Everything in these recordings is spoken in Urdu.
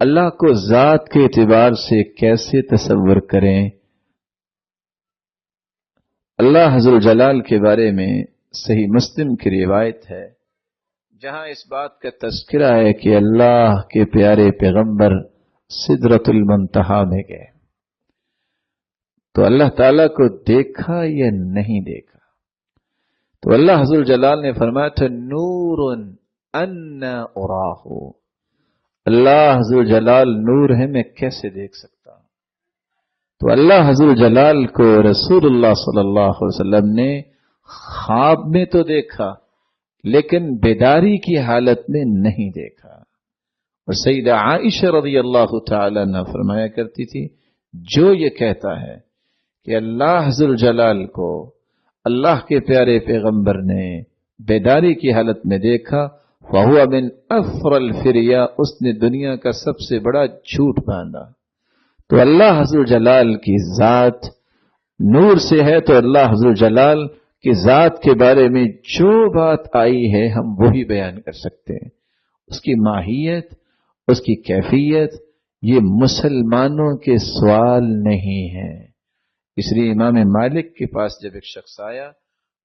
اللہ کو ذات کے اعتبار سے کیسے تصور کریں؟ اللہ حضر جلال کے بارے میں صحیح مسلم کی روایت ہے جہاں اس بات کا تذکرہ ہے کہ اللہ کے پیارے پیغمبر سدرۃ المنتہا میں گئے تو اللہ تعالیٰ کو دیکھا یا نہیں دیکھا؟ تو اللہ حضر جلال نے فرمایا تھا نور انا اراہ، اللہ حضر جلال نور ہے، میں کیسے دیکھ سکتا ہوں؟ تو اللہ حضر جلال کو رسول اللہ صلی اللہ علیہ وسلم نے خواب میں تو دیکھا لیکن بیداری کی حالت میں نہیں دیکھا۔ اور سیدہ عائشہ رضی اللہ تعالی عنہ فرمایا کرتی تھی جو یہ کہتا ہے کہ اللہ حضر جلال کو اللہ کے پیارے پیغمبر نے بیداری کی حالت میں دیکھا فَهُوَ مِنْ أَفْرَ الْفِرْيَا، اس نے دنیا کا سب سے بڑا جھوٹ باندھا۔ تو اللہ حضر جلال کی ذات نور سے ہے تو اللہ حضر جلال کی ذات کے بارے میں جو بات آئی ہے ہم وہی بیان کر سکتے ہیں۔ اس کی ماہیت، اس کی کیفیت یہ مسلمانوں کے سوال نہیں ہے۔ اس لیے امام مالک کے پاس جب ایک شخص آیا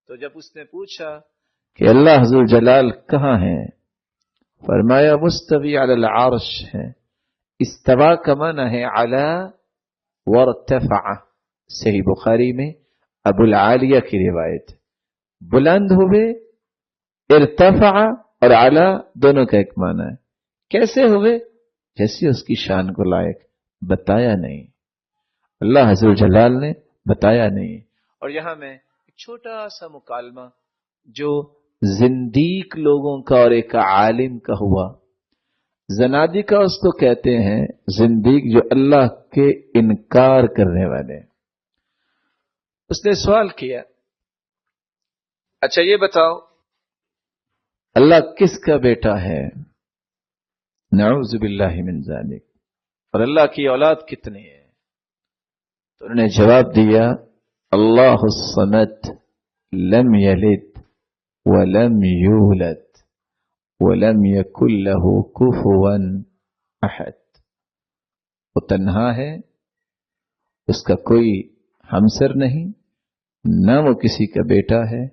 تو جب اس نے پوچھا کہ اللہ حضر جلال کہاں ہیں، فرمایا مستوی علی العرش ہے۔ استوا کا معنی ہے علی وارتفع، صحیح بخاری میں ابو العالیہ کی روایت، بلند ہوئے، ارتفع اور علی دونوں کا ایک معنی ہے۔ کیسے ہوئے؟ جیسے اس کی شان کو لائق، بتایا نہیں، اللہ حضر جلال نے بتایا نہیں۔ اور یہاں میں ایک چھوٹا سا مکالمہ جو زندیق لوگوں کا اور ایک عالم کا ہوا۔ زنادقہ اس کو کہتے ہیں، زندیق جو اللہ کے انکار کرنے والے۔ اس نے سوال کیا اچھا یہ بتاؤ اللہ کس کا بیٹا ہے؟ نعوذ باللہ من ذالک، اور اللہ کی اولاد کتنی ہے؟ تو انہوں نے جواب دیا اللہ الصمد لم یلد ولم یولد ولم یکن له کفوا احد، وہ تنہا ہے، اس کا کوئی ہمسر نہیں، نہ وہ کسی کا بیٹا ہے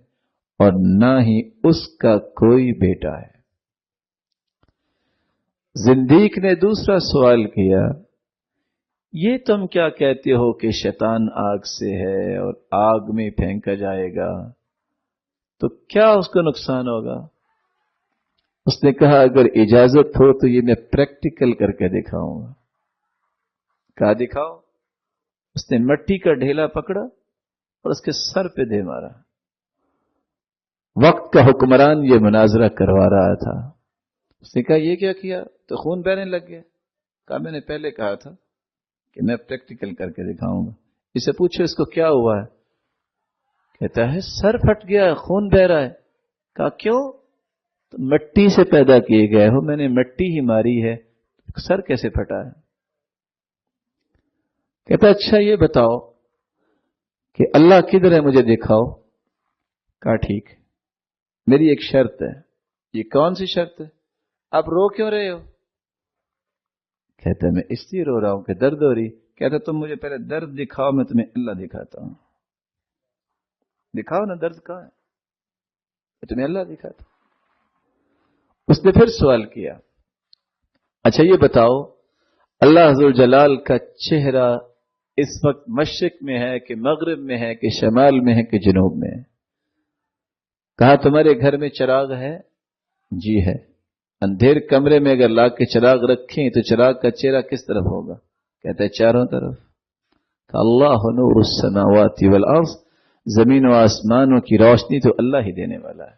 اور نہ ہی اس کا کوئی بیٹا ہے۔ زندیق نے دوسرا سوال کیا یہ تم کیا کہتے ہو کہ شیطان آگ سے ہے اور آگ میں پھینکا جائے گا تو کیا اس کو نقصان ہوگا؟ اس نے کہا اگر اجازت ہو تو یہ میں پریکٹیکل کر کے دکھاؤں گا۔ کہا دکھاؤ۔ اس نے مٹی کا ڈھیلا پکڑا اور اس کے سر پہ دے مارا۔ وقت کا حکمران یہ مناظرہ کروا رہا تھا۔ اس نے کہا یہ کیا کیا؟ تو خون بہنے لگ گیا۔ کہا میں نے پہلے کہا تھا کہ میں پریکٹیکل کر کے دکھاؤں گا۔ اسے پوچھو اس کو کیا ہوا ہے؟ کہتا ہے سر پھٹ گیا ہے، خون بہ رہا ہے۔ کہا کیوں؟ تو مٹی سے پیدا کیے گئے ہو، میں نے مٹی ہی ماری ہے، سر کیسے پھٹا ہے؟ کہتا اچھا یہ بتاؤ کہ اللہ کدھر ہے مجھے دکھاؤ۔ کہا ٹھیک، میری ایک شرط ہے۔ یہ کون سی شرط ہے؟ آپ رو کیوں رہے ہو؟ کہتا میں اس لیے رو رہا ہوں کہ درد ہو رہی۔ کہتا تم مجھے پہلے درد دکھاؤ، میں تمہیں اللہ دکھاتا ہوں۔ دکھاؤ نا درد کہاں ہے، میں تمہیں اللہ دکھاتا ہوں۔ اس نے پھر سوال کیا اچھا یہ بتاؤ اللہ حضر جلال کا چہرہ اس وقت مشرق میں ہے کہ مغرب میں ہے کہ شمال میں ہے کہ جنوب میں ہے؟ کہا تمہارے گھر میں چراغ ہے؟ جی ہے۔ اندھیر کمرے میں اگر لا کے چراغ رکھیں تو چراغ کا چہرہ کس طرف ہوگا؟ کہتا ہے چاروں طرف۔ کہ اللہ نور السماوات والارض، زمین و آسمانوں کی روشنی تو اللہ ہی دینے والا ہے۔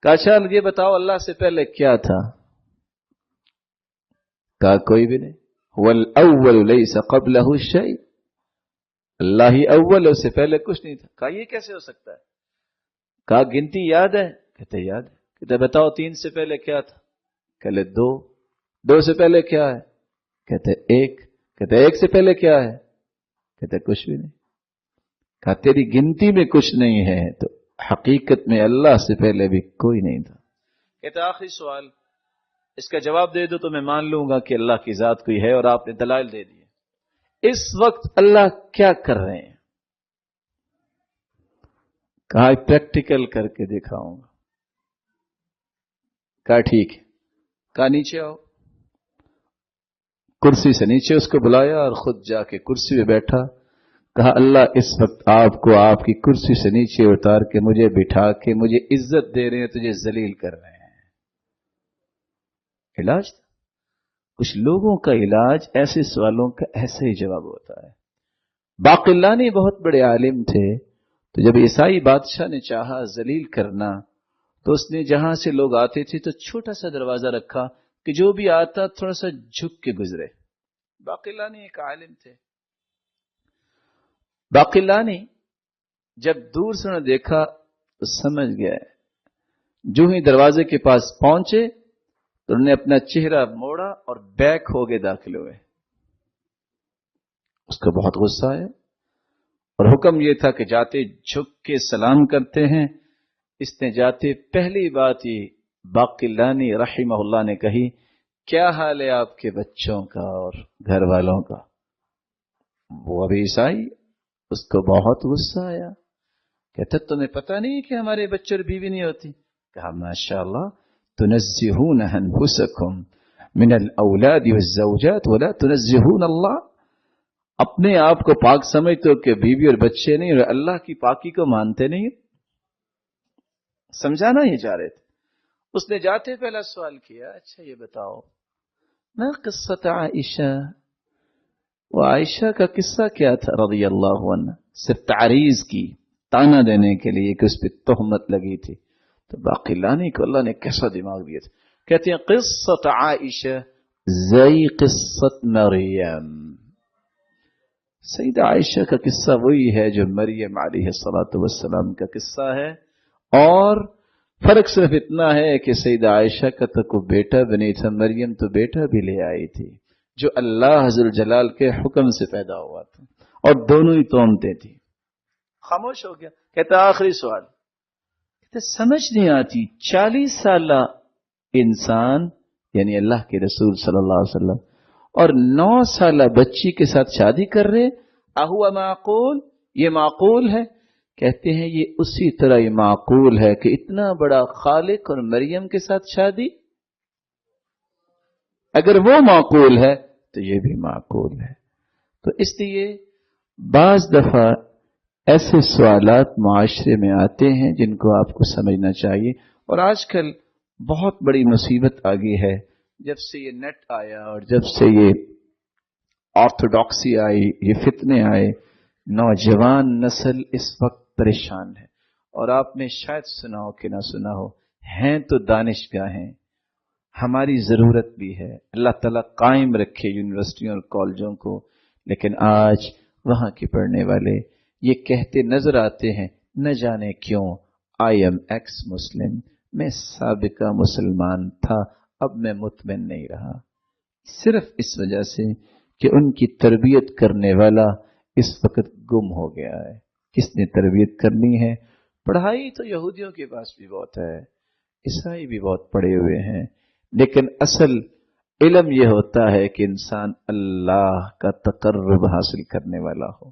کہا چل یہ بتاؤ اللہ سے پہلے کیا تھا؟ کہا کوئی بھی نہیں۔ والاول لیس قبلہ شیء، اللہ ہی اول ہے، اس سے پہلے کچھ نہیں تھا۔ کہا یہ کیسے ہو سکتا ہے؟ کہا گنتی یاد ہے؟ کہتے یاد ہے۔ کہتے بتاؤ 3 سے پہلے کیا تھا؟ کہتے 2۔ 2 سے پہلے کیا ہے؟ کہتے 1۔ کہتے 1 سے پہلے کیا ہے؟ کہتے کچھ بھی نہیں۔ کہا تیری گنتی میں کچھ نہیں ہے تو حقیقت میں اللہ سے پہلے بھی کوئی نہیں تھا۔ کہتا آخری سوال اس کا جواب دے دو تو میں مان لوں گا کہ اللہ کی ذات کوئی ہے اور آپ نے دلائل دے دیے۔ اس وقت اللہ کیا کر رہے ہیں؟ کہا پریکٹیکل کر کے دکھاؤں گا۔ کہا ٹھیک ہے، کہا نیچے آؤ۔ کرسی سے نیچے اس کو بلایا اور خود جا کے کرسی پہ بیٹھا۔ کہا اللہ اس وقت آپ کو آپ کی کرسی سے نیچے اتار کے مجھے بٹھا کے مجھے عزت دے رہے ہیں، تجھے ذلیل کر رہے ہیں۔ علاج کچھ لوگوں کا علاج ایسے سوالوں کا ایسے ہی جواب ہوتا ہے۔ باقلانی بہت بڑے عالم تھے، تو جب عیسائی بادشاہ نے چاہا ذلیل کرنا تو اس نے جہاں سے لوگ آتے تھے تو چھوٹا سا دروازہ رکھا کہ جو بھی آتا تھوڑا سا جھک کے گزرے۔ باقلانی ایک عالم تھے۔ باقلانی جب دور سے انہوں نے دیکھا تو سمجھ گئے، جو ہی دروازے کے پاس پہنچے تو انہوں نے اپنا چہرہ موڑا اور بیک ہو کے داخل ہوئے۔ اس کو بہت غصہ آیا اور حکم یہ تھا کہ جاتے جھک کے سلام کرتے ہیں۔ اس نے جاتے پہلی بات یہ باقلانی رحمہ اللہ نے کہی، کیا حال ہے آپ کے بچوں کا اور گھر والوں کا؟ وہ ابھی عیسائی، اس کو بہت غصہ آیا، کہتا تمہیں پتہ نہیں کہ ہمارے بچے اور بیوی نہیں ہوتی؟ کہا ماشاءاللہ تنزہون انفسکم من الاولاد والزوجات ولا تنزہون اللہ، اپنے آپ کو پاک سمجھتے ہو کہ بیوی اور بچے نہیں اور اللہ کی پاکی کو مانتے نہیں۔ سمجھانا ہی چاہ رہے تھے۔ اس نے جاتے پہلا سوال کیا، اچھا یہ بتاؤ ما قصۃ عائشہ، وہ عائشہ کا قصہ کیا تھا رضی اللہ عنہ؟ صرف تعریض کی، تانا دینے کے لیے کہ اس پہ تہمت لگی تھی۔ تو باقلانی کو اللہ نے کیسا دماغ دیا تھا، کہتے ہیں قصۃ عائشہ زی قصۃ مریم، سیدہ عائشہ کا قصہ وہی ہے جو مریم علیہ السلام کا قصہ ہے، اور فرق صرف اتنا ہے کہ سیدہ عائشہ کا تو کوئی بیٹا بھی نہیں تھا، مریم تو بیٹا بھی لے آئی تھی جو اللہ ذو الجلال کے حکم سے پیدا ہوا تھا، اور دونوں ہی تہمتیں تھیں۔ خاموش ہو گیا۔ کہتا آخری سوال، کہتا سمجھ نہیں آتی 40 سالہ انسان یعنی اللہ کے رسول صلی اللہ علیہ وسلم اور 9 سالہ بچی کے ساتھ شادی کر رہے، اہو معقول، یہ معقول ہے؟ کہتے ہیں یہ اسی طرح یہ معقول ہے کہ اتنا بڑا خالق اور مریم کے ساتھ شادی، اگر وہ معقول ہے تو یہ بھی معقول ہے۔ تو اس لیے بعض دفعہ ایسے سوالات معاشرے میں آتے ہیں جن کو آپ کو سمجھنا چاہیے۔ اور آج کل بہت بڑی مصیبت آ گئی ہے، جب سے یہ نیٹ آیا اور جب سے یہ آرتھوڈاکسی آئی، یہ فتنے آئے، نوجوان نسل اس وقت پریشان ہے۔ اور آپ نے شاید سنا ہو کہ نہ سنا ہو، ہیں تو دانشگاہیں، ہماری ضرورت بھی ہے، اللہ تعالیٰ قائم رکھے یونیورسٹیوں اور کالجوں کو، لیکن آج وہاں کے پڑھنے والے یہ کہتے نظر آتے ہیں، نہ جانے کیوں آئی ایم ایکس مسلم، میں سابقہ مسلمان تھا اب میں مطمئن نہیں رہا، صرف اس وجہ سے کہ ان کی تربیت کرنے والا اس وقت گم ہو گیا ہے۔ کس نے تربیت کرنی ہے؟ پڑھائی تو یہودیوں کے پاس بھی بہت ہے، عیسائی بھی بہت پڑھے ہوئے ہیں، لیکن اصل علم یہ ہوتا ہے کہ انسان اللہ کا تقرب حاصل کرنے والا ہو۔